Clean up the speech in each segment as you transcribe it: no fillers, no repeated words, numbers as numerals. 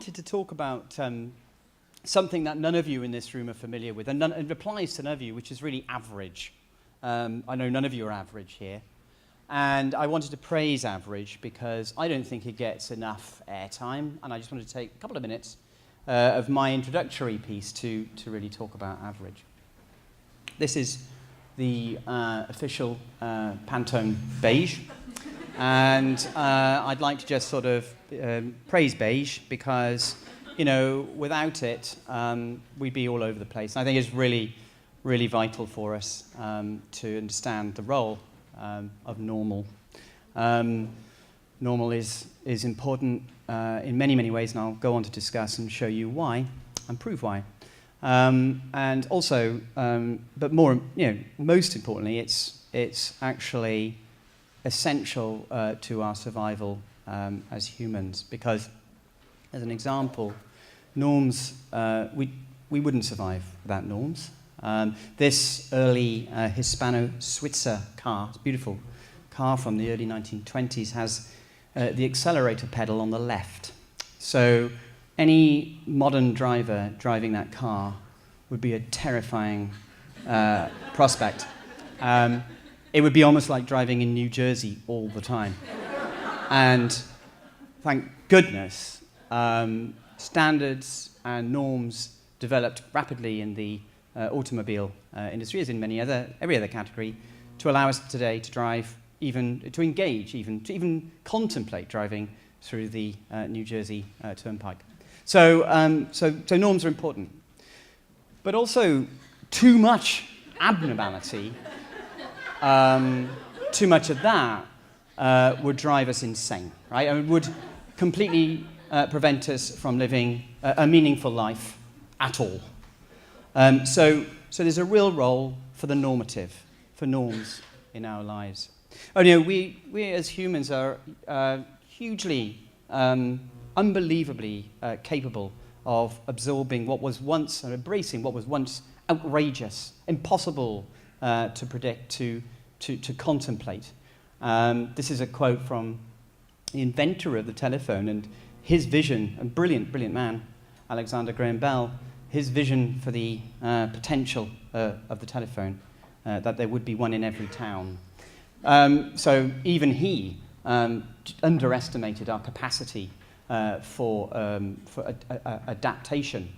wanted to talk about something that none of you in this room are familiar with, and it applies to none of you, which is really average. I know none of you are average here. And I wanted to praise average because I don't think it gets enough airtime, and I just wanted to take a couple of minutes of my introductory piece to really talk about average. This is the official Pantone beige, and I'd like to just sort of praise beige because, you know, without it, we'd be all over the place. And I think it's really, really vital for us to understand the role of normal. Normal is important in many, many ways, and I'll go on to discuss and show you why and prove why. And also, but more, most importantly, it's actually essential to our survival as humans, because, as an example, norms, we wouldn't survive without norms. This early Hispano-Switzer car, it's a beautiful car from the early 1920s, has the accelerator pedal on the left. So any modern driver driving that car would be a terrifying prospect. It would be almost like driving in New Jersey all the time. And thank goodness, standards and norms developed rapidly in the automobile industry, as in every other category, to allow us today to drive, to even contemplate driving through the New Jersey Turnpike. So norms are important. But also, too much abnormality, too much of that would drive us insane, right? And it would completely prevent us from living a meaningful life at all. So there's a real role for the normative, for norms in our lives. We as humans are hugely, unbelievably capable of absorbing what was once, and embracing what was once outrageous, impossible to predict, to contemplate. This is a quote from the inventor of the telephone, and his vision, a brilliant man, Alexander Graham Bell, his vision for the potential of the telephone, that there would be one in every town. So even he underestimated our capacity for adaptation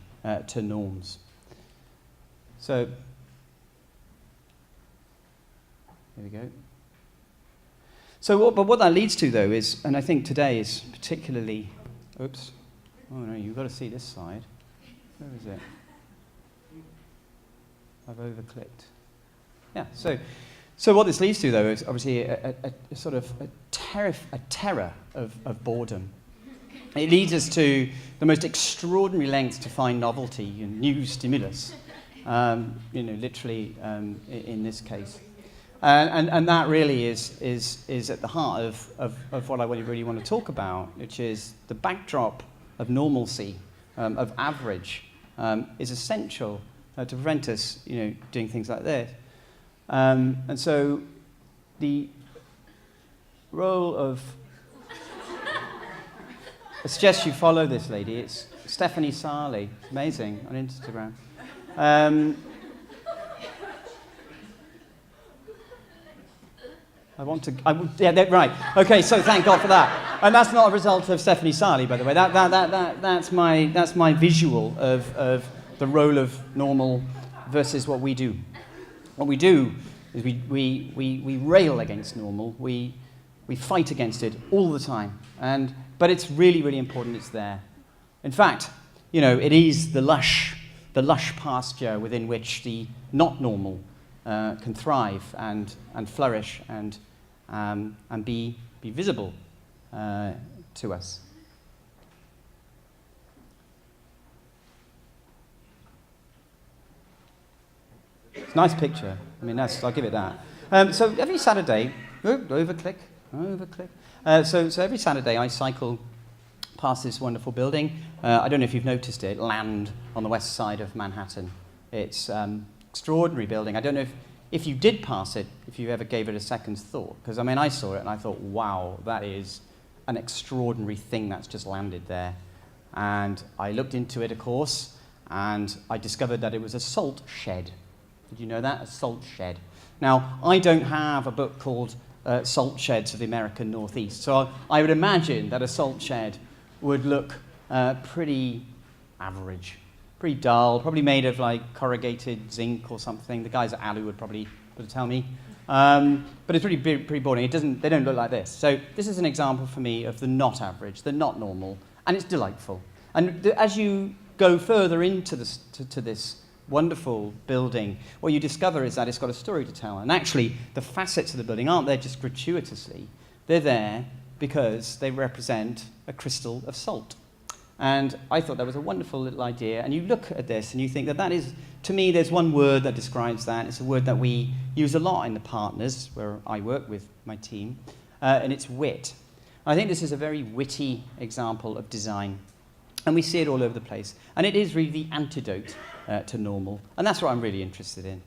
to norms. So here we go. So but what that leads to, though, is, and I think today is particularly, oops, oh no, you've got to see this side. Where is it? I've overclicked. Yeah, so what this leads to, though, is obviously a sort of a terror of boredom. It leads us to the most extraordinary lengths to find novelty and new stimulus, literally in this case. And that really is at the heart of what I really want to talk about, which is the backdrop of normalcy, of average, is essential to prevent us, doing things like this. And so the role of, I suggest you follow this lady. It's Stephanie Sarley. It's amazing on Instagram. Right. Okay, so thank God for that. And that's not a result of Stephanie Sarley, by the way. That's my visual of the role of normal versus what we do. What we do is we rail against normal. We fight against it all the time. But it's really, really important it's there. In fact, it is the lush pasture within which the not normal can thrive and flourish and be visible to us. It's a nice picture. I mean, I'll give it that. So every Saturday, overclick. So every Saturday I cycle past this wonderful building. I don't know if you've noticed it, Land, on the west side of Manhattan. It's extraordinary building. I don't know if you did pass it, if you ever gave it a second thought. Because, I saw it and I thought, wow, that is an extraordinary thing that's just landed there. And I looked into it, of course, and I discovered that it was a salt shed. Did you know that? A salt shed. Now, I don't have a book called Salt Sheds of the American Northeast, so I would imagine that a salt shed would look pretty average, pretty dull, probably made of like corrugated zinc or something. The guys at ALU would probably tell me. But it's pretty boring. They don't look like this. So this is an example for me of the not average, the not normal, and it's delightful. And as you go further into this, to this wonderful building, what you discover is that it's got a story to tell. And actually, the facets of the building aren't there just gratuitously. They're there because they represent a crystal of salt. And I thought that was a wonderful little idea. And you look at this and you think that is, to me, there's one word that describes that. It's a word that we use a lot in the partners, where I work with my team, and it's wit. I think this is a very witty example of design. And we see it all over the place. And it is really the antidote to normal. And that's what I'm really interested in,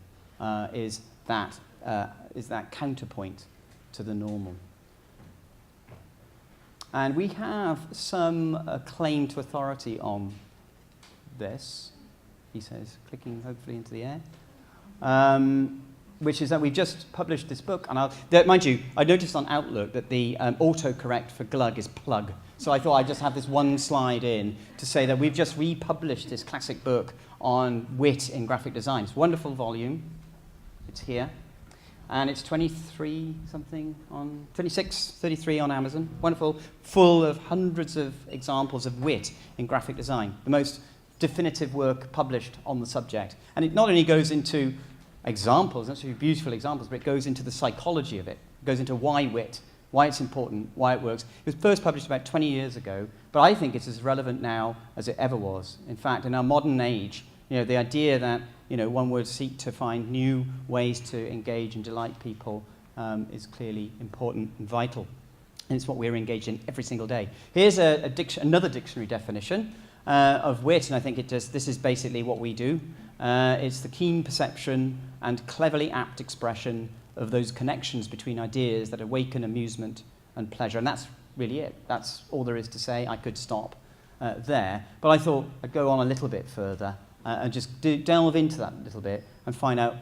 is that counterpoint to the normal. And we have some claim to authority on this, he says, clicking hopefully into the air, which is that we've just published this book. And mind you, I noticed on Outlook that the autocorrect for Glug is plug. So I thought I'd just have this one slide in to say that we've just republished this classic book on wit in graphic design. It's a wonderful volume. It's here. And it's 33 on Amazon. Wonderful, full of hundreds of examples of wit in graphic design. The most definitive work published on the subject. And it not only goes into examples, actually beautiful examples, but it goes into the psychology of it. It goes into why wit, why it's important, why it works. It was first published about 20 years ago, but I think it's as relevant now as it ever was. In fact, in our modern age, the idea that one would seek to find new ways to engage and delight people is clearly important and vital. And it's what we're engaged in every single day. Here's another dictionary definition of wit, and I think this is basically what we do. It's the keen perception and cleverly apt expression of those connections between ideas that awaken amusement and pleasure. And that's really it. That's all there is to say. I could stop there. But I thought I'd go on a little bit further and just delve into that a little bit and find out,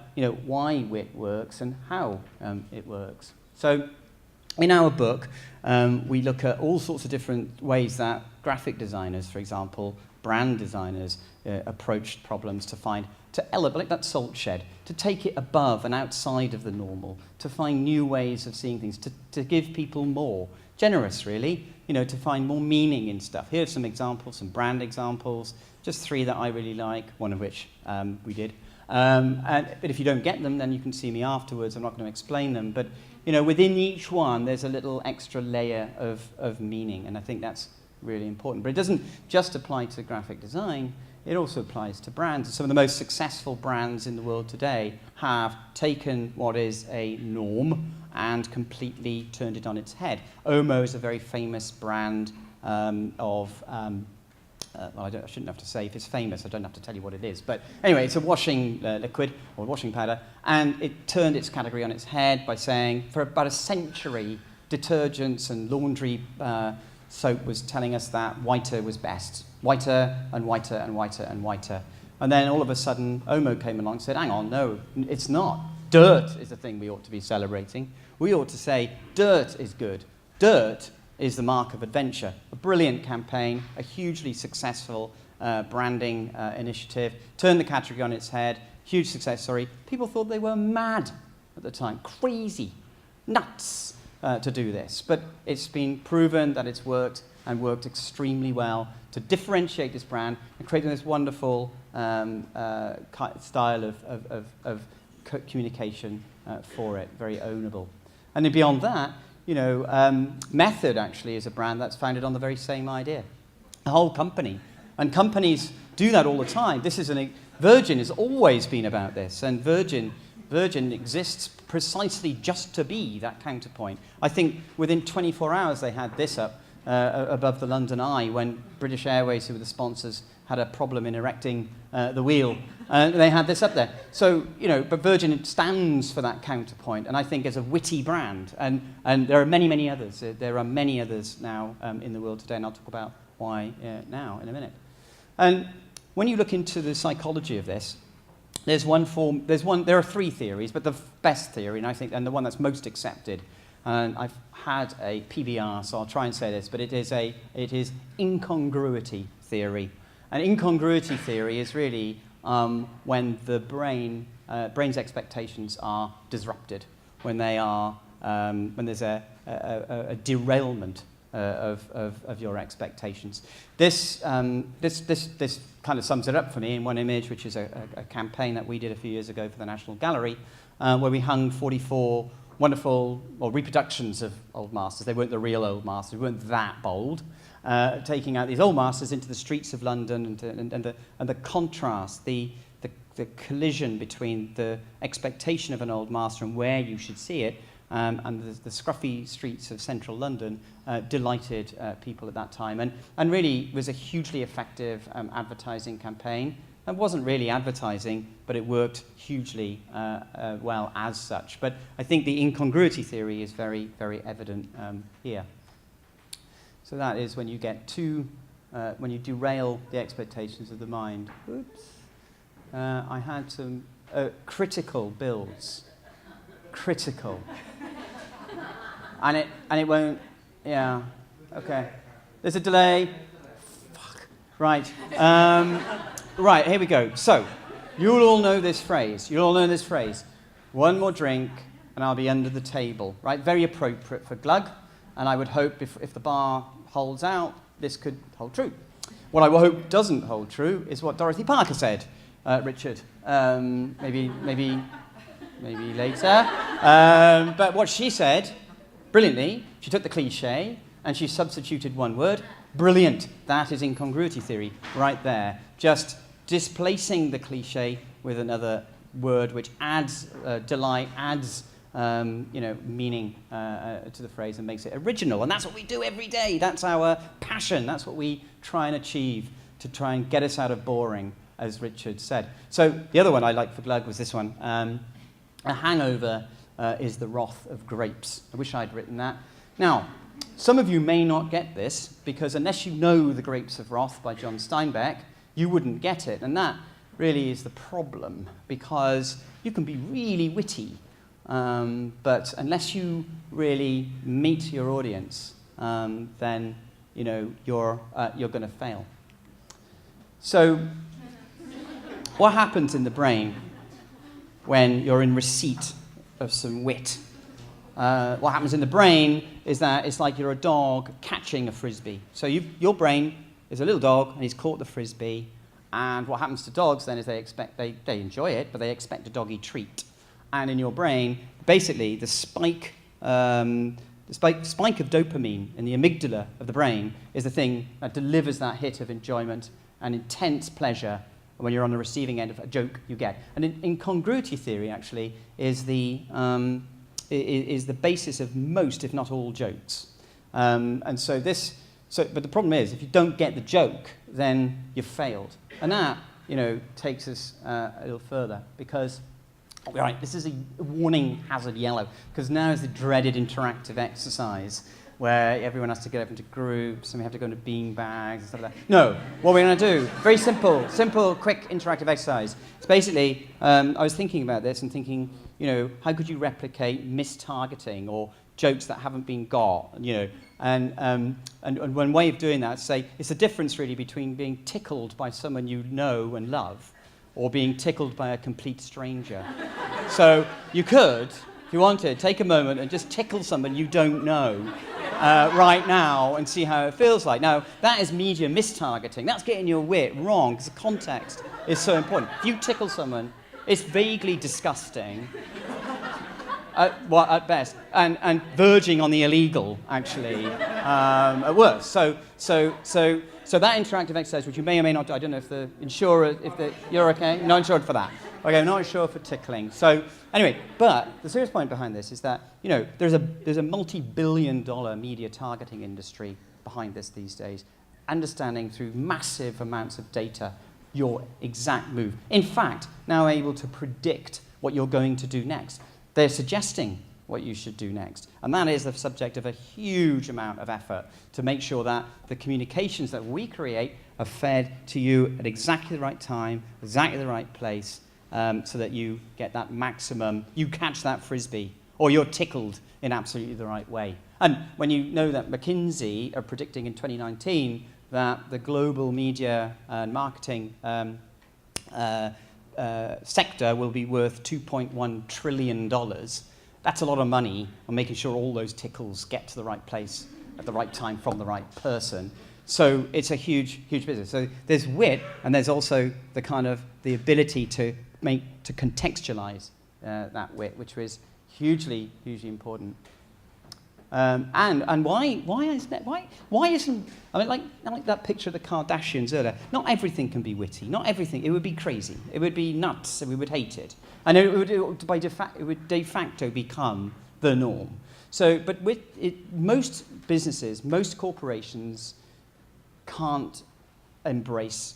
why wit works and how it works. So in our book, we look at all sorts of different ways that graphic designers, for example, brand designers, approached problems to elevate, like that salt shed, to take it above and outside of the normal, to find new ways of seeing things, to give people more. Generous, really, to find more meaning in stuff. Here's some examples, some brand examples, just 3 that I really like, one of which we did. But if you don't get them, then you can see me afterwards. I'm not going to explain them. But within each one, there's a little extra layer of meaning, and I think that's really important. But it doesn't just apply to graphic design. It also applies to brands. Some of the most successful brands in the world today have taken what is a norm and completely turned it on its head. Omo is a very famous brand I shouldn't have to say if it's famous. I don't have to tell you what it is. But anyway, it's a washing liquid or washing powder, and it turned its category on its head by saying, for about a century, detergents and laundry soap was telling us that whiter was best. Whiter and whiter and whiter and whiter. And then all of a sudden, Omo came along and said, hang on, no, it's not. Dirt is the thing we ought to be celebrating. We ought to say, dirt is good. Dirt is the mark of adventure. A brilliant campaign, a hugely successful branding initiative, turned the category on its head, huge success story. People thought they were mad at the time, crazy, nuts to do this. But it's been proven that it's worked, and worked extremely well to differentiate this brand and create this wonderful style of communication for it, very ownable. And then beyond that, Method actually is a brand that's founded on the very same idea. The whole company. And companies do that all the time. Virgin has always been about this, and Virgin exists precisely just to be that counterpoint. I think within 24 hours they had this up above the London Eye when British Airways, who were the sponsors, had a problem in erecting the wheel. They had this up there. So, but Virgin stands for that counterpoint, and I think as a witty brand. And there are many, many others. There are many others now in the world today, and I'll talk about why now in a minute. And when you look into the psychology of this, there are three theories, but the best theory, and I think, and the one that's most accepted, and I've had a PBR, so I'll try and say this, but it is incongruity theory. And incongruity theory is really when the brain's expectations are disrupted, when there's a derailment of your expectations. This kind of sums it up for me in one image, which is a campaign that we did a few years ago for the National Gallery, where we hung 44 wonderful reproductions of old masters. They weren't the real old masters. We weren't that bold, taking out these old masters into the streets of London, and the contrast, the collision between the expectation of an old master and where you should see it, and the scruffy streets of central London delighted people at that time, and really was a hugely effective advertising campaign. It wasn't really advertising, but it worked hugely well as such. But I think the incongruity theory is very, very evident here. So that is when you get when you derail the expectations of the mind. Oops. I had some critical builds. Critical. And it won't, yeah, okay. There's a delay. Fuck. Right. Right, here we go. So, you'll all know this phrase. One more drink, and I'll be under the table. Right, very appropriate for Glug. And I would hope if the bar holds out, this could hold true. What I hope doesn't hold true is what Dorothy Parker said, Richard. Maybe later. But what she said, brilliantly, she took the cliche and she substituted one word. Brilliant. That is incongruity theory right there. Just displacing the cliche with another word which adds delight, adds meaning to the phrase and makes it original. And that's what we do every day. That's our passion. That's what we try and achieve to try and get us out of boring, as Richard said. So the other one I liked for Glug was this one. A hangover is the wrath of grapes. I wish I'd written that. Now, some of you may not get this, because unless you know The Grapes of Wrath by John Steinbeck, you wouldn't get it. And that really is the problem, because you can be really witty, but unless you really meet your audience, then you're going to fail. So what happens in the brain when you're in receipt of some wit? What happens in the brain is that it's like you're a dog catching a frisbee. So your brain is a little dog, and he's caught the frisbee. And what happens to dogs then is they enjoy it, but they expect a doggy treat. And in your brain, basically, the spike of dopamine in the amygdala of the brain is the thing that delivers that hit of enjoyment and intense pleasure when you're on the receiving end of a joke you get. And incongruity theory, actually, is the basis of most, if not all, jokes. But the problem is, if you don't get the joke, then you've failed. And that, takes us a little further, because, right, this is a warning hazard yellow, because now is the dreaded interactive exercise where everyone has to get up into groups and we have to go into bean bags and stuff like that. No, what we're going to do, very simple, quick, interactive exercise. It's basically, I was thinking about this and thinking, how could you replicate mistargeting or jokes that haven't been got, and one way of doing that is say, it's the difference really between being tickled by someone you know and love or being tickled by a complete stranger. So you could, if you wanted, take a moment and just tickle someone you don't know right now and see how it feels like. Now, that is media mistargeting. That's getting your wit wrong, because the context is so important. If you tickle someone, it's vaguely disgusting, at best, and verging on the illegal, actually, at worst. So that interactive exercise, which you may or may not do, I don't know if the insurer, you're okay? Not insured for that. Okay, not insured for tickling. So anyway, but the serious point behind this is that, there's a multi-billion-dollar media targeting industry behind this these days, understanding through massive amounts of data your exact move. In fact, now able to predict what you're going to do next. They're suggesting what you should do next. And that is the subject of a huge amount of effort to make sure that the communications that we create are fed to you at exactly the right time, exactly the right place, so that you get that maximum, you catch that frisbee, or you're tickled in absolutely the right way. And when you know that McKinsey are predicting in 2019 that the global media and marketing sector will be worth $2.1 trillion, that's a lot of money on making sure all those tickles get to the right place at the right time from the right person. So it's a huge, huge business. So there's wit, and there's also the kind of the ability to contextualize that wit, which is hugely, hugely important. And why isn't I mean, like that picture of the Kardashians earlier, not everything can be witty, not everything, it would be crazy, it would be nuts, and we would hate it. And it would de facto become the norm. So, but most businesses, most corporations can't embrace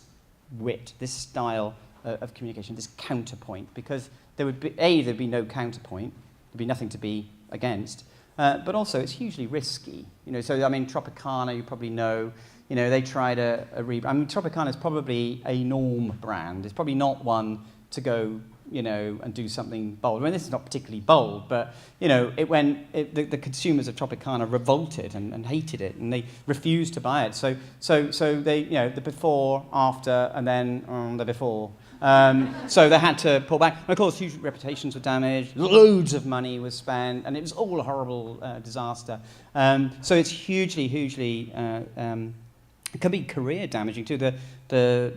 wit, this style of communication, this counterpoint, because there'd be no counterpoint, there'd be nothing to be against. But also, it's hugely risky. So I mean, Tropicana, you probably know. They tried a rebrand. I mean, Tropicana is probably a norm brand. It's probably not one to go, and do something bold. I mean, this is not particularly bold, but the consumers of Tropicana revolted and hated it, and they refused to buy it. So they, the before, after, and then the before. So they had to pull back. And of course, huge reputations were damaged, loads of money was spent, and it was all a horrible disaster. So it's hugely, hugely, it can be career damaging too. The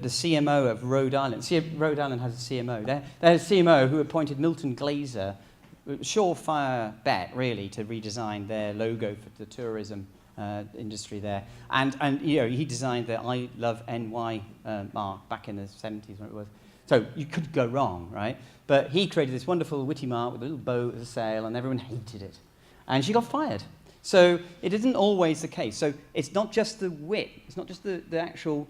CMO of Rhode Island, Rhode Island has a CMO. They had a CMO who appointed Milton Glaser, surefire bet really, to redesign their logo for the tourism industry there. And he designed the I Love NY mark back in the 70s when it was. So you could go wrong, right? But he created this wonderful witty mark with a little boat as a sail, and everyone hated it. And she got fired. So it isn't always the case. So it's not just the wit, it's not just the actual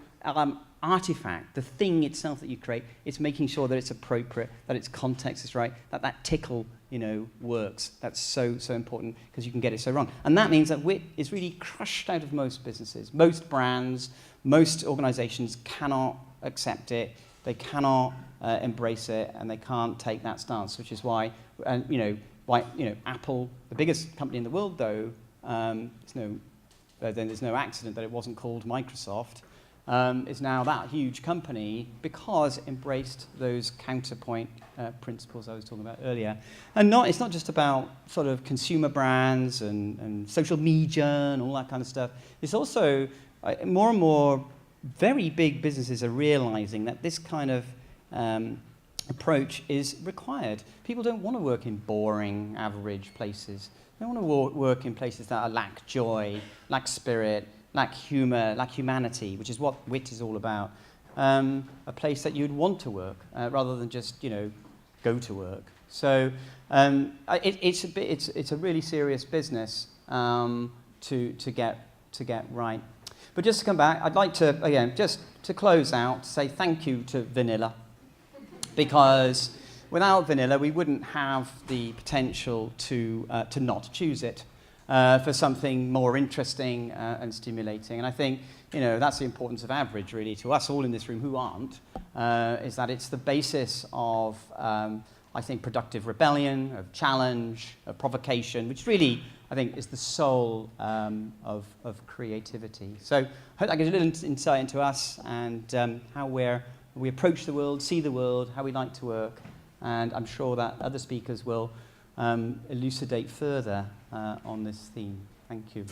artifact, the thing itself that you create, it's making sure that it's appropriate, that its context is right, that tickle, works. That's so, so important, because you can get it so wrong. And that means that wit is really crushed out of most businesses. Most brands, most organizations cannot accept it. They cannot embrace it, and they can't take that stance, which is why, Apple, the biggest company in the world, though, there's no accident that it wasn't called Microsoft, is now that huge company because it embraced those counterpoint principles I was talking about earlier. And it's not just about sort of consumer brands and social media and all that kind of stuff. It's also more and more very big businesses are realizing that this kind of approach is required. People don't want to work in boring, average places. They want to work in places that lack joy, lack spirit, lack humor, lack humanity, which is what wit is all about. A place that you'd want to work rather than just, go to work. So it's a really serious business to get right. But just to come back, I'd like to, again, just to close out, say thank you to vanilla, because without vanilla, we wouldn't have the potential to not choose it for something more interesting and stimulating. And I think, that's the importance of average, really, to us all in this room who aren't, is that it's the basis of, I think, productive rebellion, of challenge, of provocation, which really, I think, is the soul of creativity. So I hope that gives a little insight into us and how we approach the world, see the world, how we like to work. And I'm sure that other speakers will elucidate further on this theme. Thank you.